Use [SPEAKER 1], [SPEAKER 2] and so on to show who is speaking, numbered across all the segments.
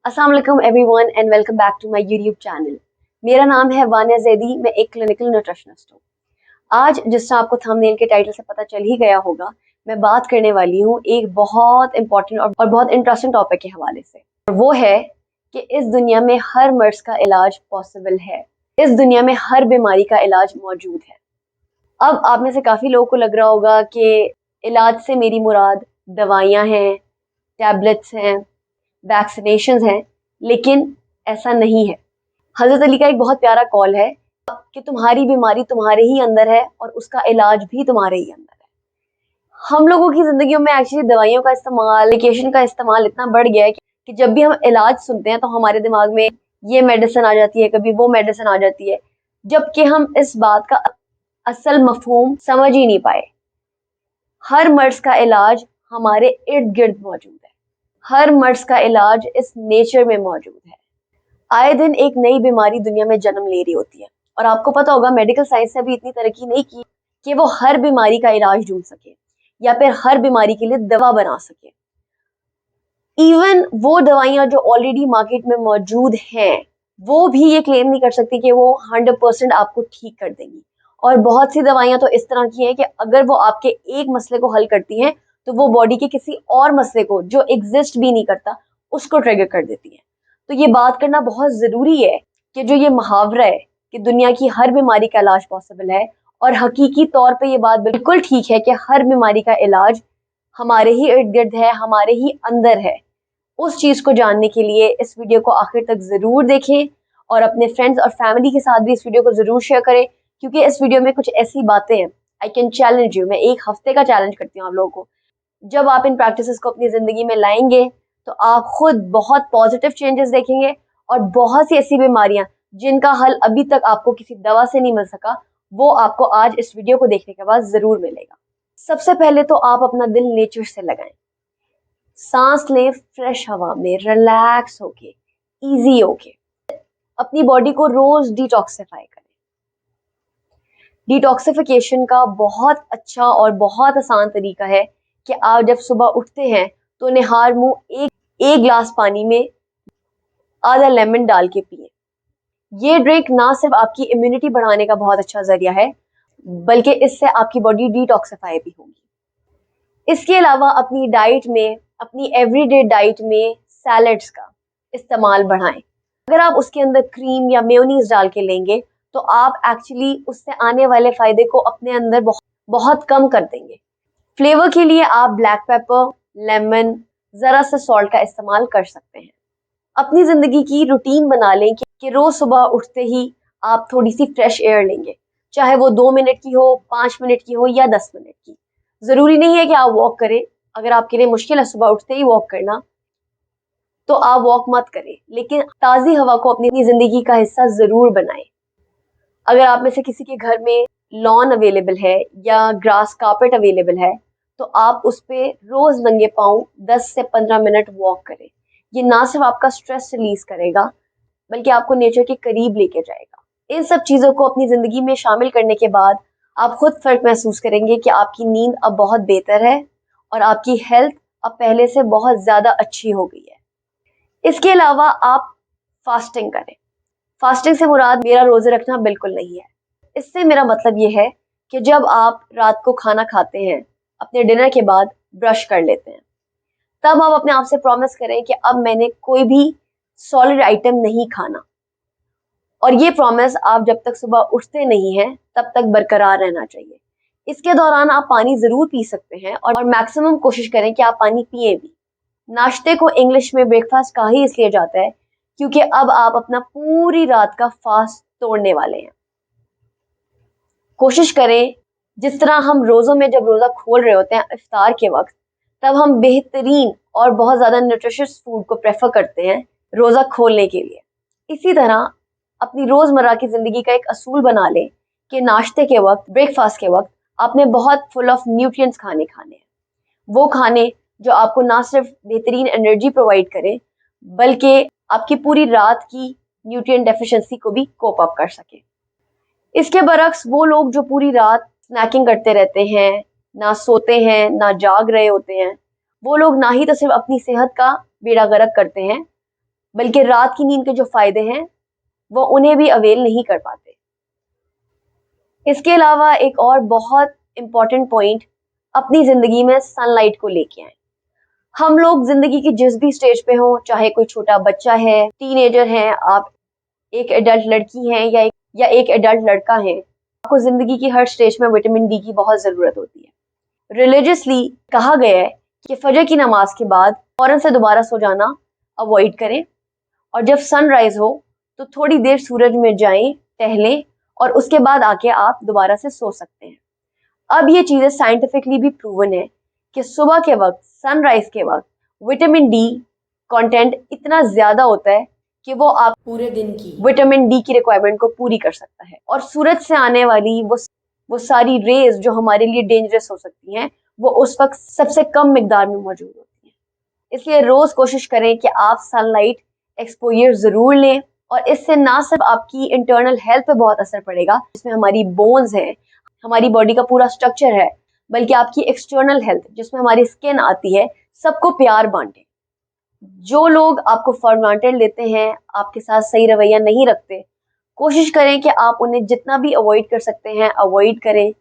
[SPEAKER 1] अस्सलाम वालेकुम everyone and welcome back to my YouTube channel. मेरा नाम है वानिया जैदी। मैं एक क्लिनिकल न्यूट्रिशनिस्ट हूँ। आज जिस तरह आपको थंबनेल के टाइटल से पता चल ही गया होगा, मैं बात करने वाली हूँ एक बहुत इंपॉर्टेंट और बहुत इंटरेस्टिंग टॉपिक के हवाले से, और वो है कि इस दुनिया में हर मर्ज का इलाज पॉसिबल है। इस दुनिया में हर बीमारी का इलाज मौजूद है। अब आप में से काफ़ी लोगों को लग रहा होगा कि इलाज से मेरी मुराद दवाइयाँ हैं, टैबलेट्स हैं, वैक्सीनेशंस हैं, लेकिन ऐसा नहीं है। हज़रत अली का एक बहुत प्यारा कॉल है कि तुम्हारी बीमारी तुम्हारे ही अंदर है और उसका इलाज भी तुम्हारे ही अंदर है। हम लोगों की ज़िंदगियों में एक्चुअली दवाइयों का इस्तेमाल, मेडिकेशन का इस्तेमाल इतना बढ़ गया है कि जब भी हम इलाज सुनते हैं तो हमारे दिमाग में ये मेडिसिन आ जाती है, कभी वो मेडिसिन आ जाती है, जबकि हम इस बात का असल मफहूम समझ ही नहीं पाए। हर मर्ज का इलाज हमारे इर्द गिर्द मौजूद है। हर मर्ज का इलाज इस नेचर में मौजूद है। आए दिन एक नई बीमारी दुनिया में जन्म ले रही होती है, और आपको पता होगा मेडिकल साइंस ने अभी इतनी तरक्की नहीं की कि वो हर बीमारी का इलाज ढूंढ सके या फिर हर बीमारी के लिए दवा बना सके। इवन वो दवाइयां जो ऑलरेडी मार्केट में मौजूद हैं, वो भी ये क्लेम नहीं कर सकती कि वो 100% आपको ठीक कर देंगी। और बहुत सी दवाइयां तो इस तरह की हैं कि अगर वो आपके एक मसले को हल करती हैं तो वो बॉडी के किसी और मसले को जो एग्जिस्ट भी नहीं करता उसको ट्रिगर कर देती हैं। तो ये बात करना बहुत ज़रूरी है कि जो ये मुहावरा है कि दुनिया की हर बीमारी का इलाज पॉसिबल है, और हकीकी तौर पे ये बात बिल्कुल ठीक है कि हर बीमारी का इलाज हमारे ही इर्द गिर्द है, हमारे ही अंदर है। उस चीज़ को जानने के लिए इस वीडियो को आखिर तक ज़रूर देखें और अपने फ्रेंड्स और फैमिली के साथ भी इस वीडियो को ज़रूर शेयर करें, क्योंकि इस वीडियो में कुछ ऐसी बातें हैं, आई कैन चैलेंज यू, मैं एक हफ्ते का चैलेंज करती हूँ आप लोगों को। जब आप इन प्रैक्टिसेस को अपनी ज़िंदगी में लाएंगे तो आप खुद बहुत पॉजिटिव चेंजेस देखेंगे, और बहुत सी ऐसी बीमारियां जिनका हल अभी तक आपको किसी दवा से नहीं मिल सका, वो आपको आज इस वीडियो को देखने के बाद ज़रूर मिलेगा। सबसे पहले तो आप अपना दिल नेचर से लगाएं। सांस लें फ्रेश हवा में, रिलैक्स होके, इजी होके। अपनी बॉडी को रोज डिटॉक्सिफाई करें। डिटॉक्सिफिकेशन का बहुत अच्छा और बहुत आसान तरीका है कि आप जब सुबह उठते हैं तो निहार मुंह एक गिलास पानी में आधा लेमन डाल के पिए। ये ड्रिंक ना सिर्फ आपकी इम्यूनिटी बढ़ाने का बहुत अच्छा जरिया है, बल्कि इससे आपकी बॉडी डिटॉक्सिफाई भी होगी। इसके अलावा अपनी डाइट में, अपनी एवरीडे डाइट में सैलड्स का इस्तेमाल बढ़ाएं। अगर आप उसके अंदर क्रीम या मेयोनीज डाल के लेंगे तो आप एक्चुअली उससे आने वाले फायदे को अपने अंदर बहुत कम कर देंगे। फ्लेवर के लिए आप ब्लैक पेपर, लेमन, ज़रा सा सॉल्ट का इस्तेमाल कर सकते हैं। अपनी ज़िंदगी की रूटीन बना लें कि रोज़ सुबह उठते ही आप थोड़ी सी फ्रेश एयर लेंगे, चाहे वो 2 मिनट की हो, 5 मिनट की हो या 10 मिनट की। ज़रूरी नहीं है कि आप वॉक करें। अगर आपके लिए मुश्किल है सुबह उठते ही वॉक करना, तो आप वॉक मत करें, लेकिन ताज़ी हवा को अपनी ज़िंदगी का हिस्सा ज़रूर बनाएं। अगर आप में से किसी के घर में लॉन अवेलेबल है या ग्रास कार्पेट अवेलेबल है, तो आप उस पे रोज़ नंगे पाँव 10 से 15 मिनट वॉक करें। ये ना सिर्फ आपका स्ट्रेस रिलीज करेगा, बल्कि आपको नेचर के करीब लेके जाएगा। इन सब चीज़ों को अपनी ज़िंदगी में शामिल करने के बाद आप खुद फ़र्क महसूस करेंगे कि आपकी नींद अब बहुत बेहतर है और आपकी हेल्थ अब पहले से बहुत ज़्यादा अच्छी हो गई है। इसके अलावा आप फास्टिंग करें। फास्टिंग से मुराद मेरा रोज़े रखना बिल्कुल नहीं है। इससे मेरा मतलब ये है कि जब आप रात को खाना खाते हैं, अपने डिनर के बाद ब्रश कर लेते हैं, तब आप अपने आप से प्रॉमिस करें कि अब मैंने कोई भी सॉलिड आइटम नहीं खाना। और ये प्रॉमिस आप जब तक सुबह उठते नहीं हैं तब तक बरकरार रहना चाहिए। इसके दौरान आप पानी ज़रूर पी सकते हैं, और मैक्सिमम कोशिश करें कि आप पानी पिए भी। नाश्ते को इंग्लिश में ब्रेकफास्ट कहा ही इसलिए जाता है क्योंकि अब आप अपना पूरी रात का फास्ट तोड़ने वाले हैं। कोशिश करें, जिस तरह हम रोज़ों में जब रोज़ा खोल रहे होते हैं इफ्तार के वक्त, तब हम बेहतरीन और बहुत ज़्यादा न्यूट्रिशियस फूड को प्रेफर करते हैं रोज़ा खोलने के लिए। इसी तरह अपनी रोज़मर्रा की ज़िंदगी का एक असूल बना लें कि नाश्ते के वक्त, ब्रेकफास्ट के वक्त आपने बहुत फुल ऑफ न्यूट्रिएंट्स खाने हैं। वो खाने जो आपको ना सिर्फ बेहतरीन एनर्जी प्रोवाइड करें, बल्कि आपकी पूरी रात की न्यूट्रिएंट डेफिशिएंसी को भी कोप अप कर सके। इसके बरक्स वो लोग जो पूरी रात स्नैकिंग करते रहते हैं, ना सोते हैं, ना जाग रहे होते हैं, वो लोग ना ही तो सिर्फ अपनी सेहत का बेड़ा गर्क करते हैं, बल्कि रात की नींद के जो फायदे हैं वो उन्हें भी अवेल नहीं कर पाते। इसके अलावा एक और बहुत इंपॉर्टेंट पॉइंट, अपनी जिंदगी में सनलाइट को लेके आए। हम लोग जिंदगी की जिस भी स्टेज पे हों, चाहे कोई छोटा बच्चा है, टीनेजर हैं आप, एक एडल्ट लड़की हैं या एक एडल्ट लड़का है, आपको जिंदगी की हर स्टेज में विटामिन डी की बहुत जरूरत होती है। रिलीजियसली कहा गया है कि फजर की नमाज के बाद फौरन से दोबारा सो जाना अवॉइड करें, और जब सनराइज हो तो थोड़ी देर सूरज में जाएं, टहलें, और उसके बाद आके आप दोबारा से सो सकते हैं। अब ये चीजें साइंटिफिकली भी प्रूवन है कि सुबह के वक्त, सनराइज के वक्त विटामिन डी कंटेंट इतना ज्यादा होता है कि वो आप
[SPEAKER 2] पूरे दिन की
[SPEAKER 1] विटामिन डी की रिक्वायरमेंट को पूरी कर सकता है। और सूरज से आने वाली वो सारी रेज जो हमारे लिए डेंजरस हो सकती हैं, वो उस वक्त सबसे कम मिकदार में मौजूद होती हैं। इसलिए रोज कोशिश करें कि आप सनलाइट एक्सपोजर जरूर लें, और इससे ना सिर्फ आपकी इंटरनल हेल्थ पे बहुत असर पड़ेगा, जिसमें हमारी बोन्स हैं, हमारी बॉडी का पूरा स्ट्रक्चर है, बल्कि आपकी एक्सटर्नल हेल्थ जिसमें हमारी स्किन आती है, सबको प्यार बांटे। जो लोग आपको फॉर ग्रांटेड लेते हैं, आपके साथ सही रवैया नहीं रखते, कोशिश करें कि आप उन्हें जितना भी अवॉइड कर सकते हैं अवॉइड करें।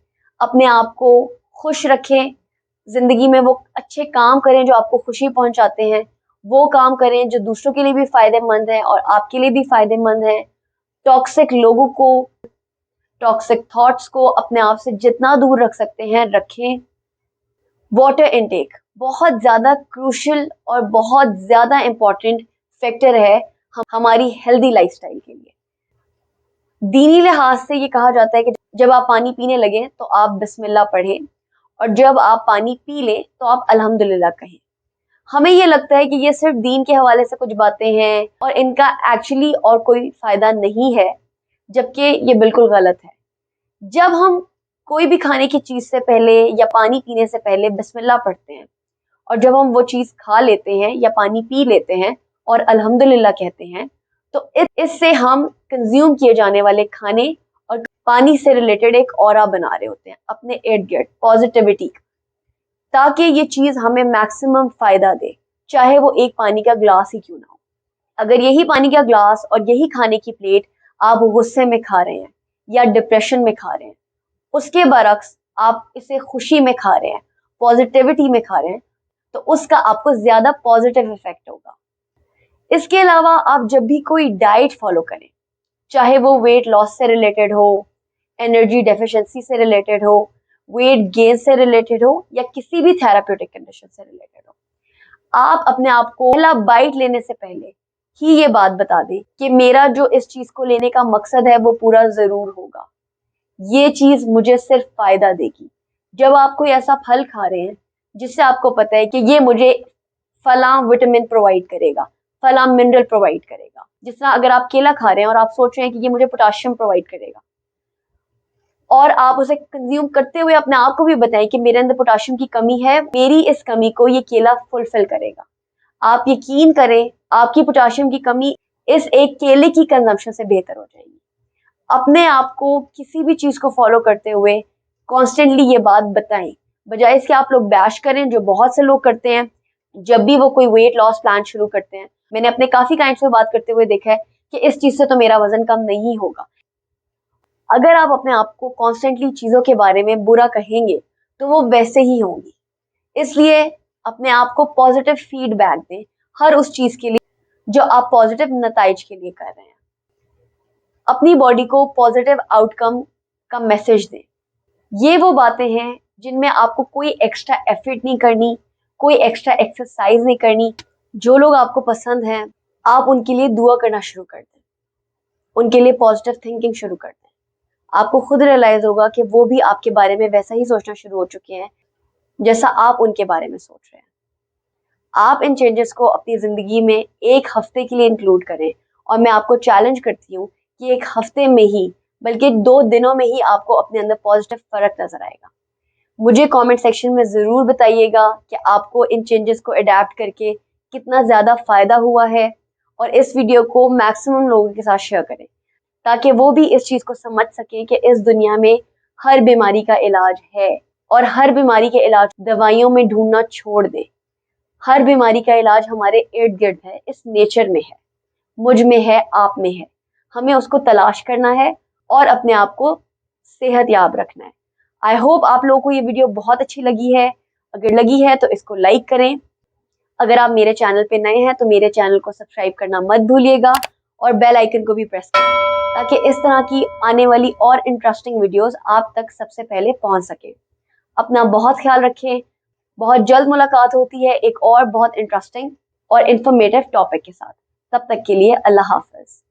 [SPEAKER 1] अपने आप को खुश रखें, जिंदगी में वो अच्छे काम करें जो आपको खुशी पहुंचाते हैं, वो काम करें जो दूसरों के लिए भी फायदेमंद है और आपके लिए भी फायदेमंद है। टॉक्सिक लोगों को, टॉक्सिक थॉट्स को अपने आप से जितना दूर रख सकते हैं रखें। वाटर इनटेक बहुत ज्यादा क्रूशियल और बहुत ज्यादा इंपॉर्टेंट फैक्टर है हमारी हेल्दी लाइफस्टाइल के लिए। दीनी लिहाज से ये कहा जाता है कि जब आप पानी पीने लगे तो आप बिस्मिल्लाह पढ़ें, और जब आप पानी पी लें तो आप अल्हम्दुलिल्लाह कहें। हमें ये लगता है कि ये सिर्फ दीन के हवाले से कुछ बातें हैं और इनका एक्चुअली और कोई फायदा नहीं है, जबकि ये बिल्कुल गलत है। जब हम कोई भी खाने की चीज से पहले या पानी पीने से पहले बिस्मिल्लाह पढ़ते हैं, और जब हम वो चीज खा लेते हैं या पानी पी लेते हैं और अल्हम्दुलिल्लाह कहते हैं, तो इससे हम कंज्यूम किए जाने वाले खाने और पानी से रिलेटेड एक ऑरा बना रहे होते हैं अपने इर्द गिर्द पॉजिटिविटी, ताकि ये चीज हमें मैक्सिमम फायदा दे, चाहे वो एक पानी का ग्लास ही क्यों ना हो। अगर यही पानी का ग्लास और यही खाने की प्लेट आप गुस्से में खा रहे हैं या डिप्रेशन में खा रहे हैं, उसके बरक्स आप इसे खुशी में खा रहे हैं, पॉजिटिविटी में खा रहे हैं, तो उसका आपको ज्यादा पॉजिटिव इफेक्ट होगा। इसके अलावा आप जब भी कोई डाइट फॉलो करें, चाहे वो वेट लॉस से रिलेटेड हो, एनर्जी डेफिशिएंसी से रिलेटेड हो, वेट गेन से रिलेटेड हो, या किसी भी थेराप्यूटिक कंडीशन से रिलेटेड हो, आप अपने आप को पहला बाइट लेने से पहले ही ये बात बता दें कि मेरा जो इस चीज को लेने का मकसद है वो पूरा जरूर होगा, ये चीज मुझे सिर्फ फायदा देगी। जब आप कोई ऐसा फल खा रहे हैं जिससे आपको पता है कि ये मुझे फला विटामिन प्रोवाइड करेगा, फला मिनरल प्रोवाइड करेगा, जिस तरह अगर आप केला खा रहे हैं और आप सोच रहे हैं कि ये मुझे पोटाशियम प्रोवाइड करेगा, और आप उसे कंज्यूम करते हुए अपने आप को भी बताएं कि मेरे अंदर पोटाशियम की कमी है, मेरी इस कमी को ये केला फुलफिल करेगा, आप यकीन करें आपकी पोटाशियम की कमी इस एक केले की कंजम्पशन से बेहतर हो जाएगी। अपने आप को किसी भी चीज को फॉलो करते हुए कॉन्स्टेंटली ये बात बताएं, बजाय इसके आप लोग बैश करें, जो बहुत से लोग करते हैं जब भी वो कोई वेट लॉस प्लान शुरू करते हैं। मैंने अपने काफी क्लाइंट्स से बात करते हुए देखा है कि इस चीज से तो मेरा वजन कम नहीं होगा। अगर आप अपने आप को कॉन्स्टेंटली चीजों के बारे में बुरा कहेंगे तो वो वैसे ही होंगी। इसलिए अपने आप को पॉजिटिव फीडबैक दें हर उस चीज के लिए जो आप पॉजिटिव नताइज के लिए कर रहे हैं। अपनी बॉडी को पॉजिटिव आउटकम का मैसेज दें। ये वो बातें हैं जिनमें आपको कोई एक्स्ट्रा एफर्ट नहीं करनी, कोई एक्स्ट्रा एक्सरसाइज नहीं करनी। जो लोग आपको पसंद हैं, आप उनके लिए दुआ करना शुरू कर दें, उनके लिए पॉजिटिव थिंकिंग शुरू कर दें। आपको खुद रियलाइज होगा कि वो भी आपके बारे में वैसा ही सोचना शुरू हो चुके हैं जैसा आप उनके बारे में सोच रहे हैं। आप इन चेंजेस को अपनी जिंदगी में एक हफ्ते के लिए इंक्लूड करें, और मैं आपको चैलेंज करती हूँ कि एक हफ्ते में ही, बल्कि 2 दिनों में ही आपको अपने अंदर पॉजिटिव फर्क नजर आएगा। मुझे कमेंट सेक्शन में जरूर बताइएगा कि आपको इन चेंजेस को अडेप्ट करके कितना ज्यादा फायदा हुआ है, और इस वीडियो को मैक्सिमम लोगों के साथ शेयर करें ताकि वो भी इस चीज को समझ सकें कि इस दुनिया में हर बीमारी का इलाज है, और हर बीमारी के इलाज दवाइयों में ढूंढना छोड़ दें। हर बीमारी का इलाज हमारे इर्द गिर्द है, इस नेचर में है। मुझ में है, आप में है। हमें उसको तलाश करना है और अपने आप को सेहतयाब रखना है। आई होप आप लोगों को ये वीडियो बहुत अच्छी लगी है। अगर लगी है तो इसको लाइक करें। अगर आप मेरे चैनल पे नए हैं तो मेरे चैनल को सब्सक्राइब करना मत भूलिएगा और बेल आइकन को भी प्रेस करें ताकि इस तरह की आने वाली और इंटरेस्टिंग वीडियोस आप तक सबसे पहले पहुंच सके। अपना बहुत ख्याल रखें। बहुत जल्द मुलाकात होती है एक और बहुत इंटरेस्टिंग और इंफॉर्मेटिव टॉपिक के साथ। तब तक के लिए अल्लाह हाफ़िज़।